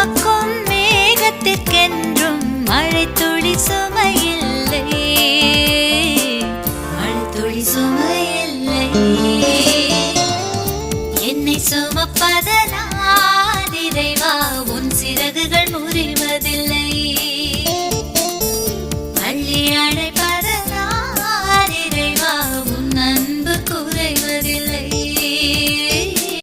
சுமக்கும் மேகத்திற்கென்றும் மழை துளி சுமையில்லை, மழை துளி சுமையில்லை. என்னை சுமப்பதனால் இறைவா உன் சிறகுகள் முறிவதில்லை. பள்ளி அடை